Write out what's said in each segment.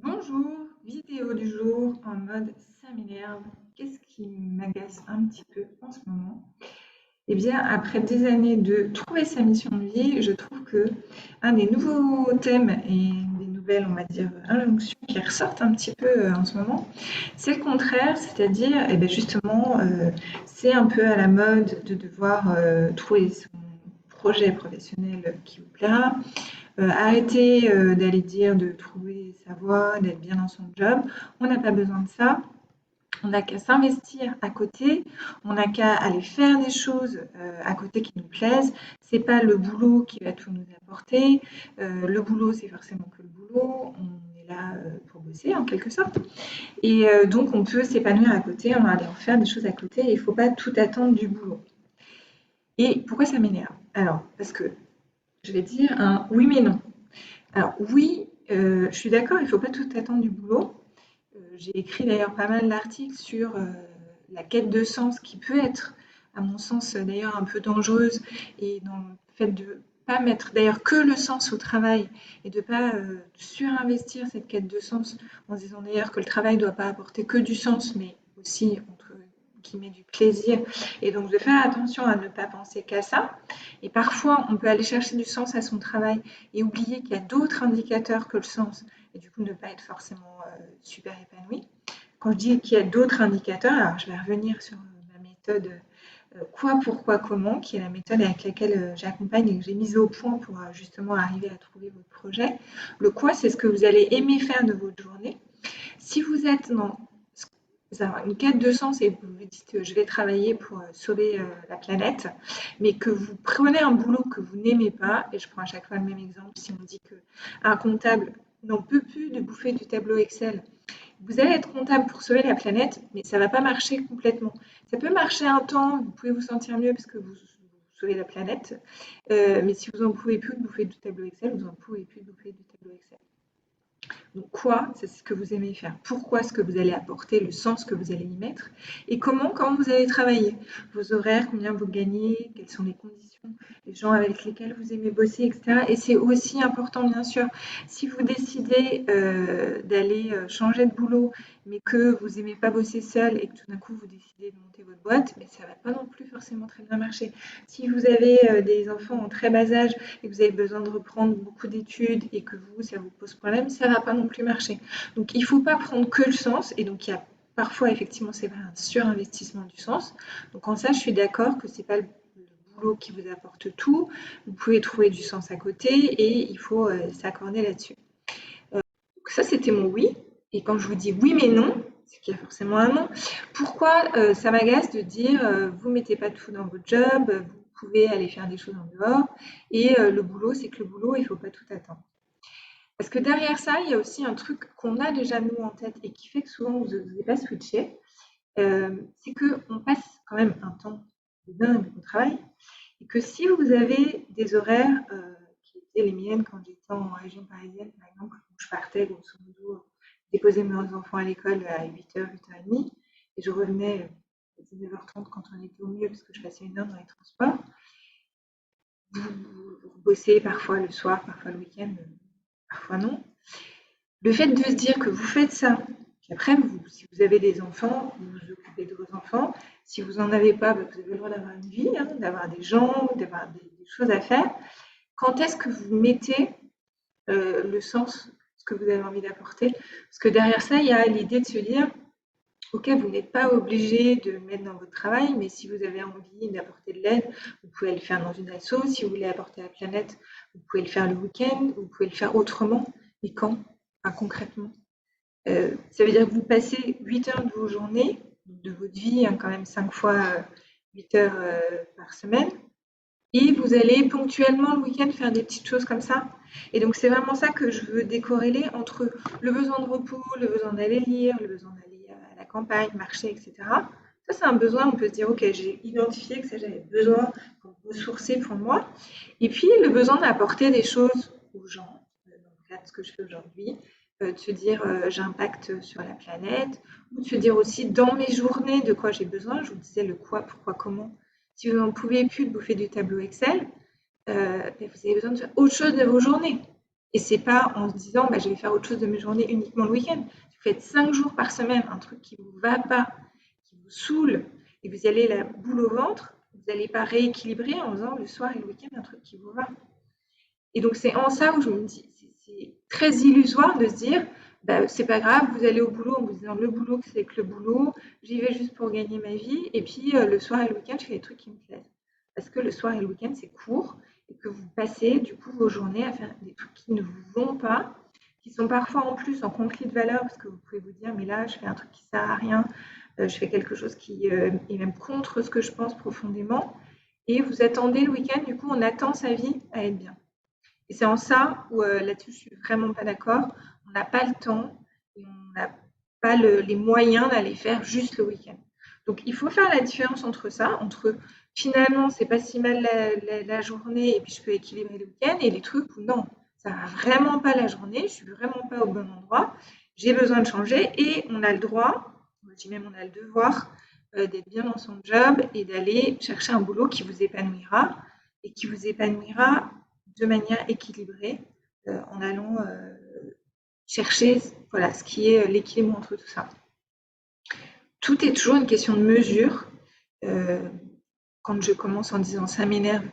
Bonjour, vidéo du jour en mode ça m'énerve. Qu'est-ce qui m'agace un petit peu en ce moment? Eh bien, après des années de trouver sa mission de vie, je trouve que un des nouveaux thèmes et des nouvelles, on va dire, injonctions qui ressortent un petit peu en ce moment, c'est le contraire, c'est-à-dire, eh bien justement, c'est un peu à la mode de devoir trouver son projet professionnel qui vous plaira, arrêter d'aller dire de trouver sa voie, d'être bien dans son job. On n'a pas besoin de ça. On n'a qu'à s'investir à côté, on n'a qu'à aller faire des choses à côté qui nous plaisent. C'est pas le boulot qui va tout nous apporter. Le boulot, c'est forcément que le boulot. On est là pour bosser en quelque sorte. Et donc, on peut s'épanouir à côté, on va aller en faire des choses à côté. Et il ne faut pas tout attendre du boulot. Et pourquoi ça m'énerve? Alors, parce que je vais dire un oui mais non. Alors oui, je suis d'accord, il ne faut pas tout attendre du boulot. J'ai écrit d'ailleurs pas mal d'articles sur la quête de sens qui peut être, à mon sens, d'ailleurs un peu dangereuse et dans le fait de ne pas mettre d'ailleurs que le sens au travail et de ne pas surinvestir cette quête de sens en se disant d'ailleurs que le travail ne doit pas apporter que du sens, mais aussi entre guillemets du plaisir et donc de faire attention à ne pas penser qu'à ça. Et parfois, on peut aller chercher du sens à son travail et oublier qu'il y a d'autres indicateurs que le sens et du coup ne pas être forcément super épanoui. Quand je dis qu'il y a d'autres indicateurs, alors je vais revenir sur ma méthode quoi, pourquoi, comment, qui est la méthode avec laquelle j'accompagne et que j'ai mise au point pour justement arriver à trouver votre projet. Le quoi, c'est ce que vous allez aimer faire de votre journée. Si vous êtes dans une quête de sens et vous vous dites je vais travailler pour sauver la planète, mais que vous prenez un boulot que vous n'aimez pas, et je prends à chaque fois le même exemple, si on dit qu'un comptable n'en peut plus de bouffer du tableau Excel, vous allez être comptable pour sauver la planète, mais ça ne va pas marcher complètement. Ça peut marcher un temps, vous pouvez vous sentir mieux parce que vous sauvez la planète, mais si vous n'en pouvez plus de bouffer du tableau Excel, vous n'en pouvez plus de bouffer du tableau Excel. Donc quoi, c'est ce que vous aimez faire. Pourquoi ce que vous allez apporter, le sens que vous allez y mettre. Et comment vous allez travailler. Vos horaires, combien vous gagnez, quelles sont les conditions, les gens avec lesquels vous aimez bosser, etc. Et c'est aussi important, bien sûr, si vous décidez d'aller changer de boulot, mais que vous n'aimez pas bosser seul et que tout d'un coup vous décidez de monter votre boîte, mais ça ne va pas non plus forcément très bien marcher. Si vous avez des enfants en très bas âge et que vous avez besoin de reprendre beaucoup d'études et que vous, ça vous pose problème, ça ne va pas non plus marcher. Donc il ne faut pas prendre que le sens, et donc il y a parfois effectivement c'est un surinvestissement du sens. Donc en ça je suis d'accord que c'est pas le boulot qui vous apporte tout, vous pouvez trouver du sens à côté et il faut s'accorder là-dessus. Donc ça c'était mon oui, et quand je vous dis oui mais non, c'est qu'il y a forcément un non. Pourquoi ça m'agace de dire vous mettez pas tout dans votre job, vous pouvez aller faire des choses en dehors, et le boulot c'est que le boulot, il ne faut pas tout attendre. Parce que derrière ça, il y a aussi un truc qu'on a déjà nous en tête et qui fait que souvent vous n'osez pas switcher, c'est qu'on passe quand même un temps de dingue au travail et que si vous avez des horaires qui étaient les miennes quand j'étais en région parisienne, par exemple, où je partais grosso modo déposer mes enfants à l'école à 8h, 8h30 et je revenais à 19h30 quand on était au mieux parce que je passais une heure dans les transports. Vous bossez parfois le soir, parfois le week-end, parfois non. Le fait de se dire que vous faites ça, qu'après, si vous avez des enfants, vous vous occupez de vos enfants. Si vous n'en avez pas, vous avez le droit d'avoir une vie, hein, d'avoir des gens, d'avoir des choses à faire. Quand est-ce que vous mettez le sens, ce que vous avez envie d'apporter? Parce que derrière ça, il y a l'idée de se dire, ok, vous n'êtes pas obligé de le mettre dans votre travail, mais si vous avez envie d'apporter de l'aide, vous pouvez le faire dans une asso. Si vous voulez apporter à la planète, vous pouvez le faire le week-end, vous pouvez le faire autrement. Mais quand? Enfin, concrètement. Ça veut dire que vous passez 8 heures de vos journées, de votre vie, hein, quand même 5 fois 8 heures par semaine, et vous allez ponctuellement le week-end faire des petites choses comme ça. Et donc c'est vraiment ça que je veux décorréler entre le besoin de repos, le besoin d'aller lire, le besoin d'aller à la campagne, marcher, etc. Ça, c'est un besoin, on peut se dire, ok, j'ai identifié que ça j'avais besoin pour me ressourcer pour moi. Et puis le besoin d'apporter des choses aux gens, dans le cadre de ce que je fais aujourd'hui, de se dire j'impacte sur la planète, ou de se dire aussi dans mes journées de quoi j'ai besoin. Je vous disais le quoi, pourquoi, comment. Si vous n'en pouvez plus de bouffer du tableau Excel, vous avez besoin de faire autre chose de vos journées. Et c'est pas en se disant, bah, je vais faire autre chose de mes journées uniquement le week-end. Si vous faites 5 jours par semaine, un truc qui vous va pas, qui vous saoule, et vous y allez la boule au ventre, vous n'allez pas rééquilibrer en faisant le soir et le week-end un truc qui vous va. Et donc c'est en ça où je me dis, c'est très illusoire de se dire, bah, c'est pas grave, vous allez au boulot en vous disant le boulot c'est que le boulot, j'y vais juste pour gagner ma vie, et puis le soir et le week-end je fais des trucs qui me plaisent. Parce que le soir et le week-end c'est court, et que vous passez du coup vos journées à faire des trucs qui ne vous vont pas, qui sont parfois en plus en conflit de valeurs, parce que vous pouvez vous dire, mais là je fais un truc qui sert à rien, je fais quelque chose qui est même contre ce que je pense profondément, et vous attendez le week-end, du coup on attend sa vie à être bien. Et c'est en ça où là-dessus, je suis vraiment pas d'accord. On n'a pas le temps et on n'a pas les moyens d'aller faire juste le week-end. Donc, il faut faire la différence entre ça, entre finalement, c'est pas si mal la journée et puis je peux équilibrer le week-end et les trucs où non, ça va vraiment pas la journée, je suis vraiment pas au bon endroit, j'ai besoin de changer et on a le droit, je dis même on a le devoir d'être bien dans son job et d'aller chercher un boulot qui vous épanouira et qui vous épanouira de manière équilibrée en allant chercher voilà, ce qui est l'équilibre entre tout ça. Tout est toujours une question de mesure. Euh, quand je commence en disant ça m'énerve,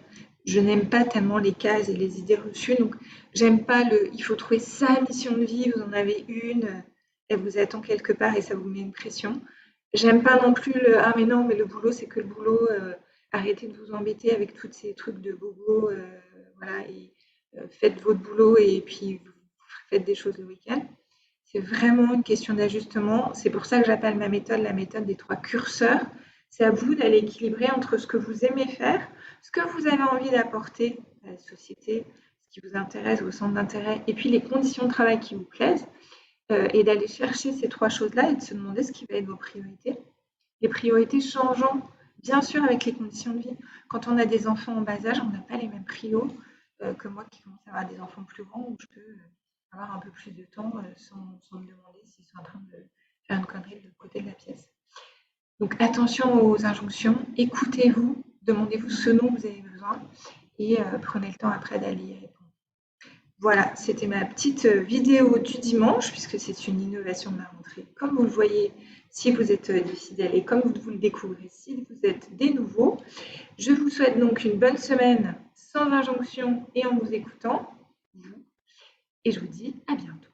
je n'aime pas tellement les cases et les idées reçues. Donc, j'aime pas il faut trouver sa mission de vie, vous en avez une, elle vous attend quelque part et ça vous met une pression. J'aime pas non plus ah mais non, mais le boulot, c'est que le boulot, arrêtez de vous embêter avec tous ces trucs de bobo, voilà, et faites votre boulot et puis vous faites des choses le week-end. C'est vraiment une question d'ajustement. C'est pour ça que j'appelle ma méthode la méthode des 3 curseurs. C'est à vous d'aller équilibrer entre ce que vous aimez faire, ce que vous avez envie d'apporter à la société, ce qui vous intéresse, vos centres d'intérêt, et puis les conditions de travail qui vous plaisent, et d'aller chercher ces 3 choses-là et de se demander ce qui va être vos priorités. Les priorités changeant, bien sûr, avec les conditions de vie. Quand on a des enfants en bas âge, on n'a pas les mêmes prios que moi qui commence à avoir des enfants plus grands où je peux avoir un peu plus de temps sans me demander s'ils sont en train de faire une connerie de l'autre côté de la pièce. Donc attention aux injonctions, écoutez-vous, demandez-vous ce dont vous avez besoin et prenez le temps après d'aller y répondre. Voilà, c'était ma petite vidéo du dimanche, puisque c'est une innovation de ma rentrée. Comme vous le voyez, si vous êtes des fidèles et comme vous le découvrez, si vous êtes des nouveaux, je vous souhaite donc une bonne semaine sans injonction et en vous écoutant, et je vous dis à bientôt.